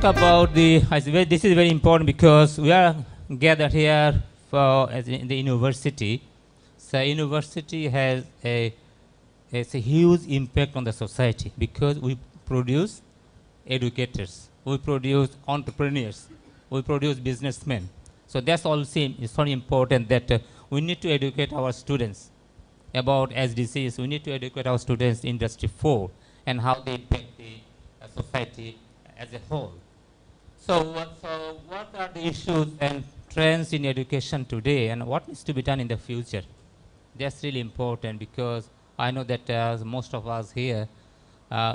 about this is very important because we are gathered here for in the university. So university has a huge impact on the society because we produce educators, we produce entrepreneurs, we produce businessmen. So that's also it's very important that we need to educate our students about SDGs. We need to educate our students in Industry 4 and how they impact the society as a whole. So what are the issues and trends in education today, and what needs to be done in the future? That's really important because I know that most of us here,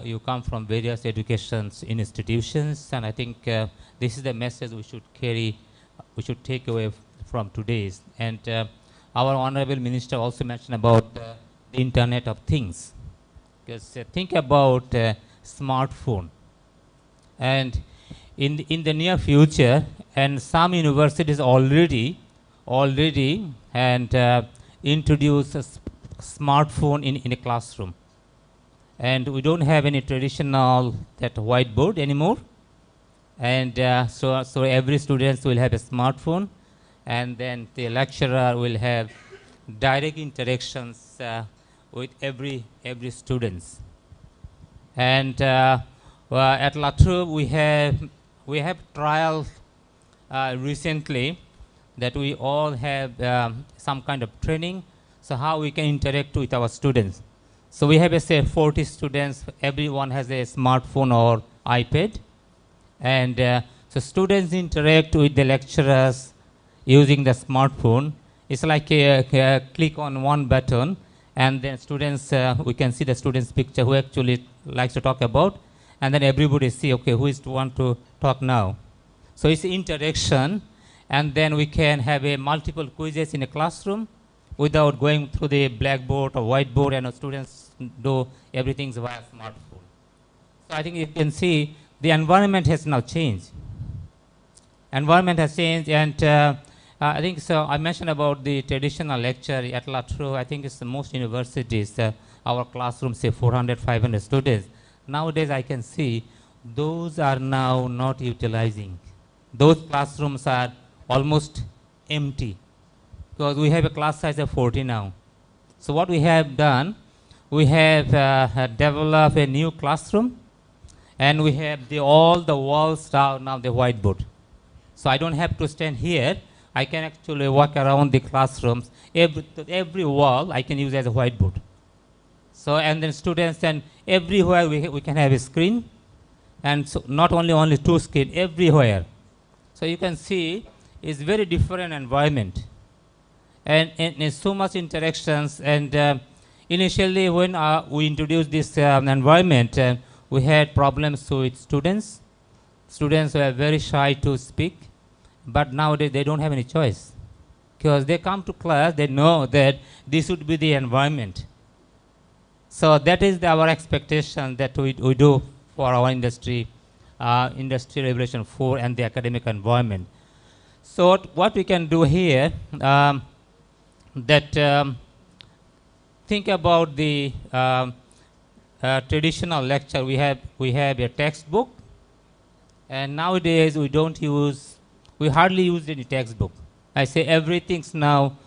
you come from various education institutions, and I think this is the message we should carry, we should take away from today's. And our Honorable Minister also mentioned about the Internet of Things. Because think about smartphone. And in the near future, and some universities already and introduce a smartphone in a classroom. And we don't have any traditional whiteboard anymore. And so every student will have a smartphone, and then the lecturer will have direct interactions with every students. And at La Trobe we have trials recently that we all have some kind of training, so how we can interact with our students. So we have say 40 students, everyone has a smartphone or iPad, and so students interact with the lecturers using the smartphone. It's like a click on one button, and then students, we can see the student's picture who actually likes to talk about, and then everybody see, okay, who is to want to talk now. So it's interaction, and then we can have a multiple quizzes in a classroom without going through the blackboard or whiteboard, and students do everything via smartphone. So I think you can see the environment has now changed. Environment has changed, and I think so. I mentioned about the traditional lecture at La Trobe. I think it's the most universities, our classrooms say 400, 500 students. Nowadays I can see those are now not utilizing. Those classrooms are almost empty because we have a class size of 40 now. So what we have done, we have developed a new classroom, and we have all the walls are now the whiteboard. So I don't have to stand here. I can actually walk around the classrooms. Every wall I can use as a whiteboard. So, and then students, and everywhere we can have a screen, and so not only two screen, everywhere. So you can see it's very different environment, and so much interactions. And initially when we introduced this environment, we had problems with students. Students were very shy to speak. But nowadays they don't have any choice because they come to class, they know that this would be the environment. So that is our expectation that we do for our industry, Industry Revolution 4 and the academic environment. So what we can do here, think about the traditional lecture. We have a textbook, and nowadays we hardly use any textbook. I say everything's now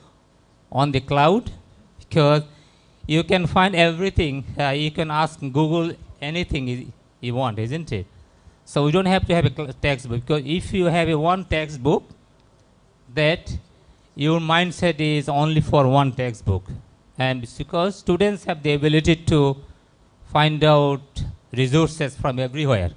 on the cloud because you can find everything. You can ask Google anything you want, isn't it? So we don't have to have a textbook, because if you have one textbook, that your mindset is only for one textbook. And it's because students have the ability to find out resources from everywhere.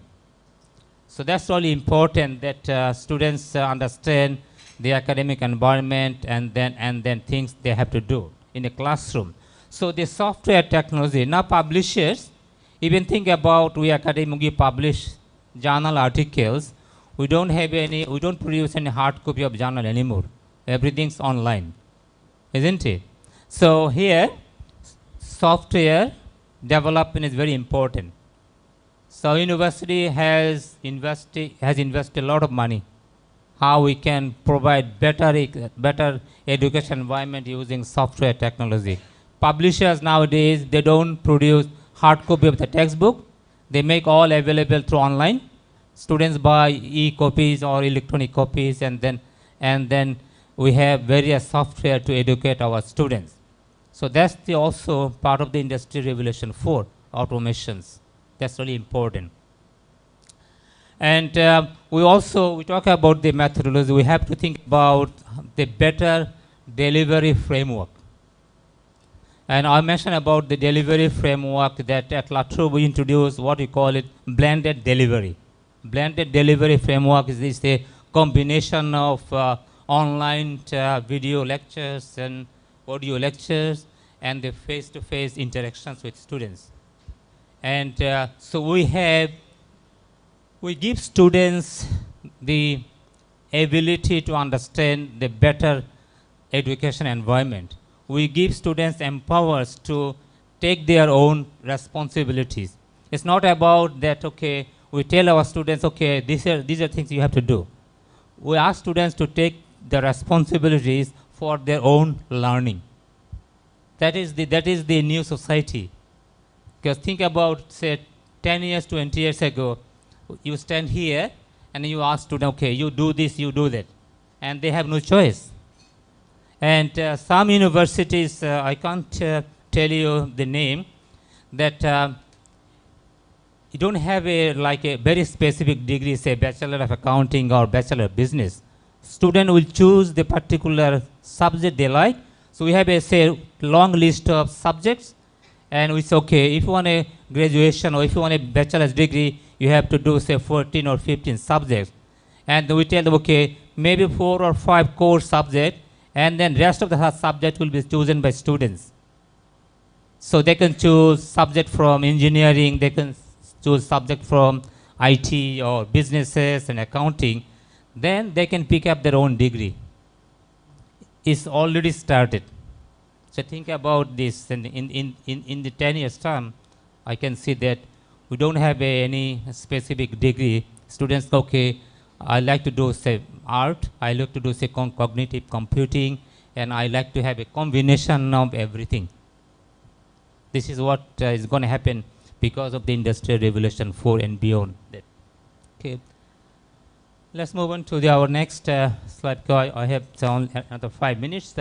So that's really important that students understand the academic environment and then things they have to do in a classroom. So the software technology, now publishers even think about, we academic publish journal articles. We don't produce any hard copy of journal anymore. Everything's online, isn't it? So here, software development is very important. So university has invested a lot of money. How we can provide better education environment using software technology. Publishers nowadays, they don't produce hard copy of the textbook. They make all available through online. Students buy e-copies or electronic copies, and then we have various software to educate our students. So that's the also part of the Industry Revolution 4, automations. That's really important. And we talk about the methodology. We have to think about the better delivery framework. And I mentioned about the delivery framework that at Trobe we introduced what we call it blended delivery. Blended delivery framework is a combination of online video lectures and audio lectures and the face-to-face interactions with students. And so we give students the ability to understand the better education environment. We give students empowers to take their own responsibilities. It's not about that, okay, we tell our students, okay, these are things you have to do. We ask students to take the responsibilities for their own learning. That is the new society. Because think about, say, 10 years, 20 years ago, you stand here and you ask students, okay, you do this, you do that. And they have no choice. And some universities, I can't tell you the name, that you don't have a very specific degree, say Bachelor of Accounting or Bachelor of Business. Student will choose the particular subject they like. So we have a long list of subjects, and we say, okay, if you want a graduation or if you want a bachelor's degree, you have to do say 14 or 15 subjects. And we tell them, okay, maybe 4 or 5 core subjects, and then rest of the subject will be chosen by students. So they can choose subject from engineering, they can choose subject from IT or businesses and accounting. Then they can pick up their own degree. It's already started. So think about this, and in the 10 years time, I can see that we don't have any specific degree. Students, okay, I like to do say art, I like to do say cognitive computing, and I like to have a combination of everything. This is what is going to happen because of the Industrial Revolution 4 and beyond that. Okay. Let's move on to our next slide. I have another 5 minutes.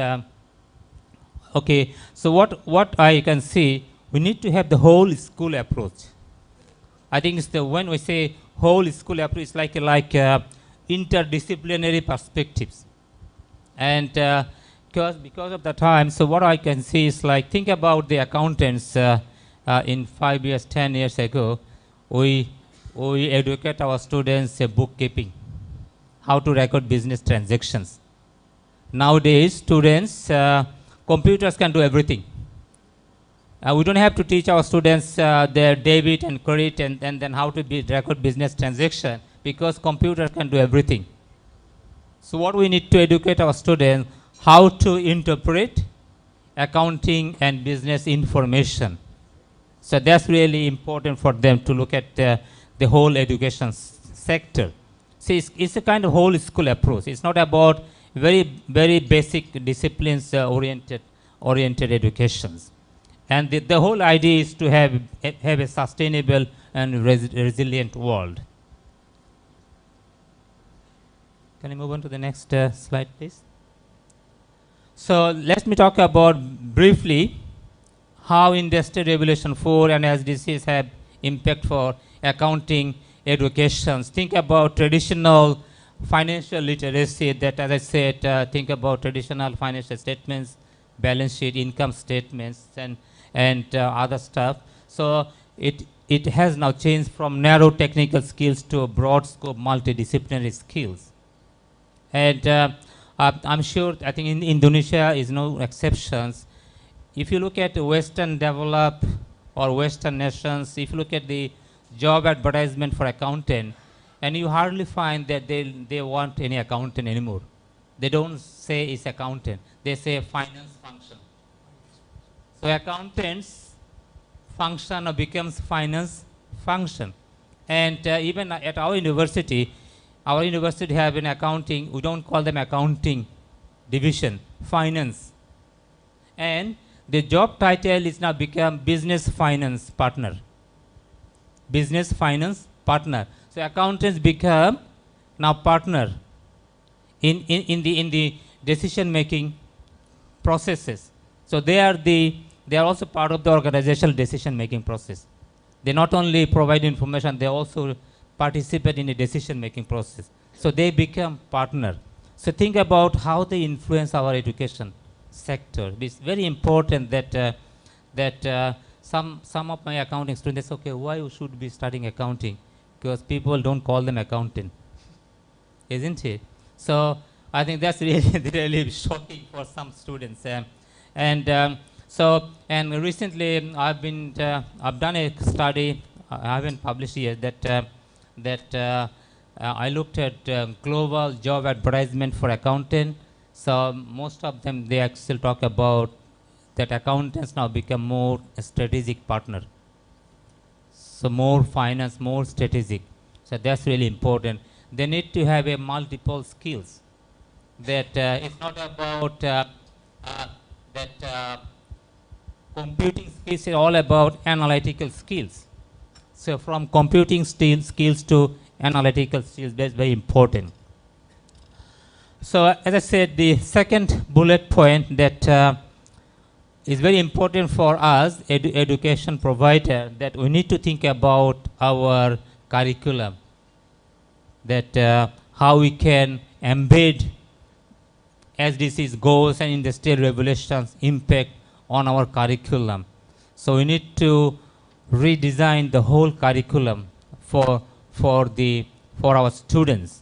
Okay, so what I can see, we need to have the whole school approach. I think it's when we say whole school approach, it's like interdisciplinary perspectives. And because of the time, so what I can see is think about the accountants in 5 years, 10 years ago, we educate our students bookkeeping, how to record business transactions. Nowadays, students, computers can do everything. We don't have to teach our students their debit and credit and then how to record business transaction, because computers can do everything. So what we need to educate our students, how to interpret accounting and business information. So that's really important for them to look at the whole education sector. See, it's a kind of whole school approach. It's not about very basic disciplines oriented educations. And the whole idea is to have a sustainable and resilient world. Can I move on to the next slide, please? So let me talk about briefly how Industrial Revolution 4 and SDGs have impact for accounting educations. Think about traditional financial literacy, that as I said, think about traditional financial statements, balance sheet, income statements, and other stuff. So it has now changed from narrow technical skills to a broad scope multidisciplinary skills. And I'm sure, I think in Indonesia is no exceptions. If you look at Western developed or Western nations, if you look at the job advertisement for accountant, and you hardly find that they want any accountant anymore. They don't say it's accountant. They say finance function. So accountants function or becomes finance function. And even at our university have an accounting, we don't call them accounting division, finance. And the job title is now become business finance partner. Business finance partner. So So accountants become now partner in the decision making processes. So they are also part of the organizational decision making process. They not only provide information, they also participate in the decision making process. So they become partner. So think about how they influence our education sector. It's very important that some of my accounting students, okay, why you should be studying accounting? Because people don't call them accountant, isn't it? So I think that's really really shocking for some students. And recently I've done a study. I haven't published yet. I looked at global job advertisement for accountant. So most of them, they actually talk about that accountants now become more a strategic partner. So more finance, more strategic. So that's really important. They need to have a multiple skills. That it's not about computing skills, is all about analytical skills. So from computing skills to analytical skills, that's very important. So as I said, the second bullet point that is very important for us, education provider, that we need to think about our curriculum, that how we can embed SDGs goals and industrial revolutions impact on our curriculum. So we need to redesign the whole curriculum for our students.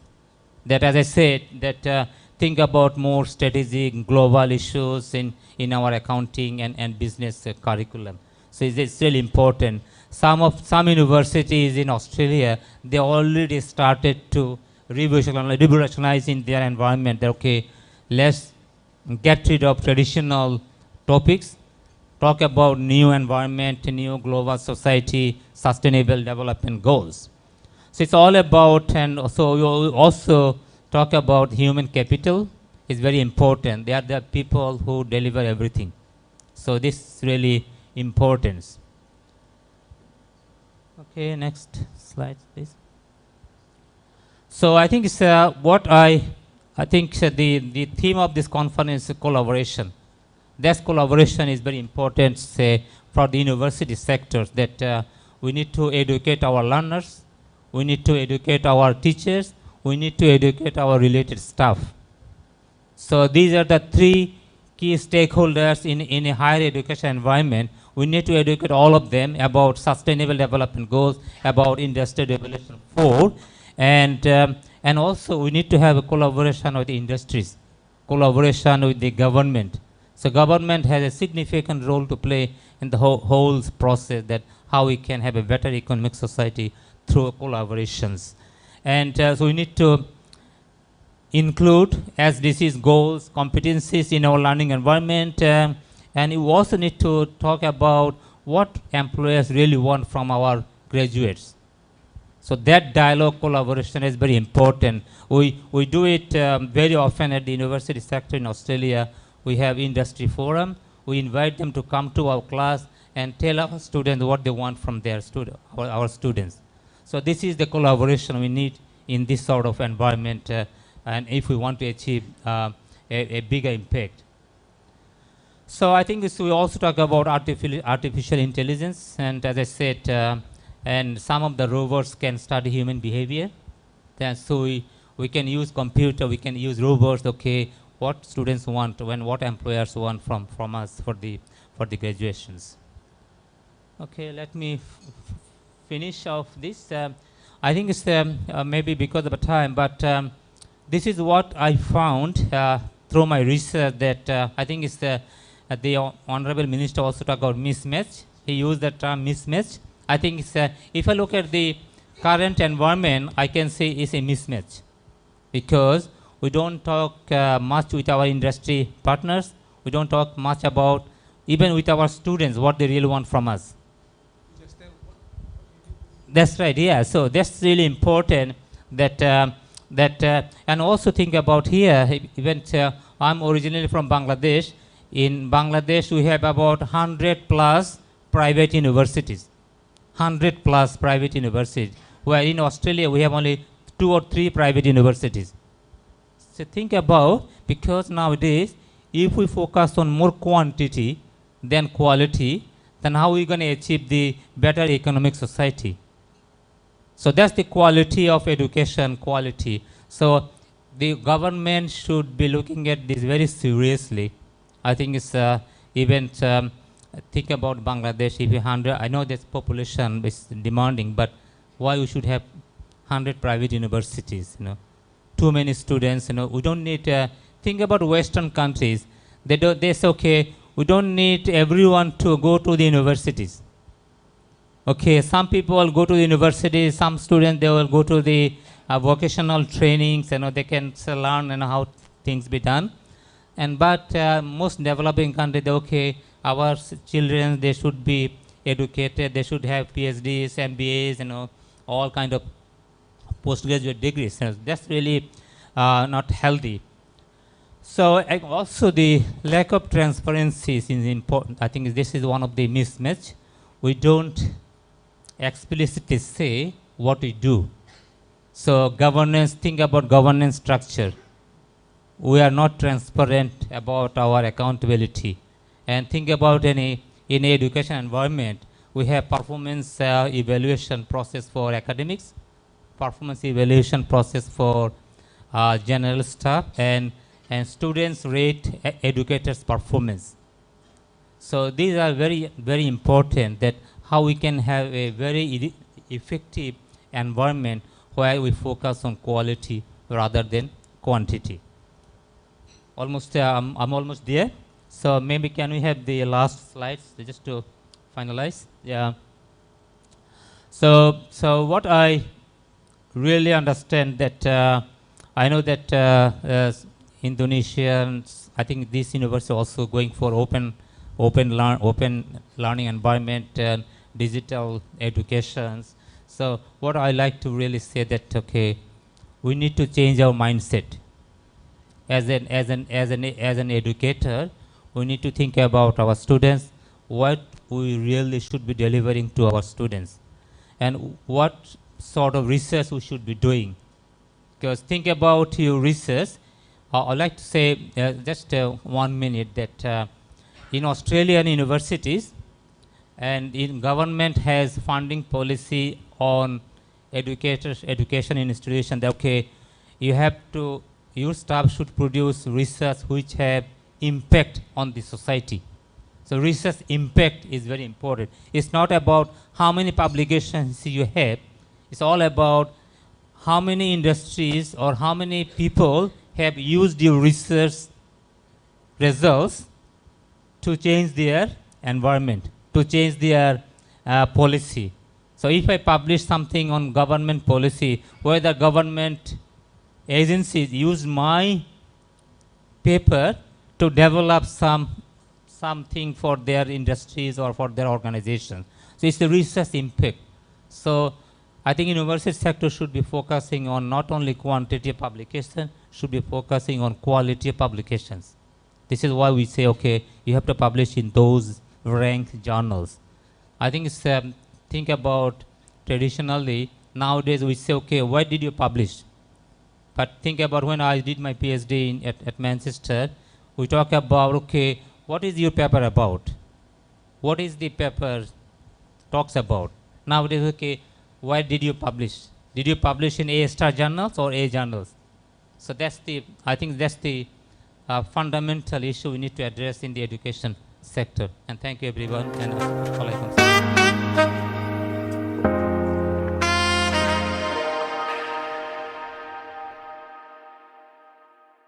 That, as I said, that think about more strategic global issues in our accounting and business curriculum. So it's really important. Some universities in Australia, they already started to revolutionize in their environment. That, okay, let's get rid of traditional topics, talk about new environment, new global society, sustainable development goals. So it's all about, and so we also talk about human capital. Is very important. They are the people who deliver everything. So this is really important. Okay, next slide, please. So I think it's the theme of this conference is collaboration. This collaboration is very important, say, for the university sectors, that we need to educate our learners, we need to educate our teachers, we need to educate our related staff. So these are the three key stakeholders in a higher education environment. We need to educate all of them about sustainable development goals, about industrial revolution 4, and also we need to have a collaboration with the industries, collaboration with the government. So government has a significant role to play in the whole process, that how we can have a better economic society through collaborations. And so we need to include SDGs goals, competencies in our learning environment, and you also need to talk about what employers really want from our graduates. So that dialogue collaboration is very important. We do it very often at the university sector in Australia. We have industry forum. We invite them to come to our class and tell our students what they want from their our students. So this is the collaboration we need in this sort of environment, and if we want to achieve a bigger impact. So I think we also talk about artificial intelligence, and as I said, and some of the rovers can study human behavior. Then so we can use computer, we can use rovers, okay, what students want, what employers want from us for the graduations. Okay, let me finish off this. I think it's maybe because of the time, but this is what I found through my research, that I think it's the Honorable Minister also talked about mismatch. He used the term mismatch. I think it's if I look at the current environment, I can say it's a mismatch, because we don't talk much with our industry partners. We don't talk much about, even with our students, what they really want from us. That's right, yeah. So that's really important, that and also think about here, even I'm originally from Bangladesh. In Bangladesh, we have about 100 plus private universities. 100 plus private universities. where in Australia we have only 2 or 3 private universities. So think about, because nowadays, if we focus on more quantity than quality, then how are we going to achieve the better economic society? So that's the quality of education, quality. So the government should be looking at this very seriously. I think it's even think about Bangladesh. If you 100, I know this population is demanding, but why we should have 100 private universities? You know, too many students. You know, we don't need. Think about Western countries. They say, okay, we don't need everyone to go to the universities. Okay, some people go to the university. Some students, they will go to the vocational trainings. You know, they can learn how things be done. But most developing countries, okay, our children, they should be educated. They should have Ph.Ds, MBAs, you know, all kind of postgraduate degrees. You know, that's really not healthy. So also the lack of transparency is important. I think this is one of the mismatch. We don't explicitly say what we do. So governance, think about governance structure. We are not transparent about our accountability. And think about in education environment, we have performance evaluation process for academics, performance evaluation process for general staff, and students rate educators' performance. So these are very, very important, that how we can have a very effective environment where we focus on quality rather than quantity. Almost, I'm almost there. So maybe can we have the last slides just to finalize? Yeah. So what I really understand that I know that Indonesians, I think this university also going for open learning environment and digital educations. So what I like to really say that, okay, we need to change our mindset. As an educator, we need to think about our students, what we really should be delivering to our students, and what sort of research we should be doing. Because think about your research. I'd like to say just 1 minute that in Australian universities and in government has funding policy on education institution. That, okay, you have to, your staff should produce research which have impact on the society. So research impact is very important. It's not about how many publications you have. It's all about how many industries or how many people have used your research results to change their environment, to change their policy. So if I publish something on government policy, whether government agencies use my paper to develop something for their industries or for their organizations. So it's the research impact. So I think university sector should be focusing on not only quantity of publication, should be focusing on quality of publications. This is why we say, okay, you have to publish in those ranked journals. I think it's, think about traditionally, nowadays we say, okay, why did you publish? But think about when I did my Ph.D. at Manchester, we talk about, okay, what is your paper about? What is the paper talks about? Nowadays, okay, why did you publish? Did you publish in A-star journals or A journals? So that's the, I think that's the fundamental issue we need to address in the education sector. And thank you everyone. And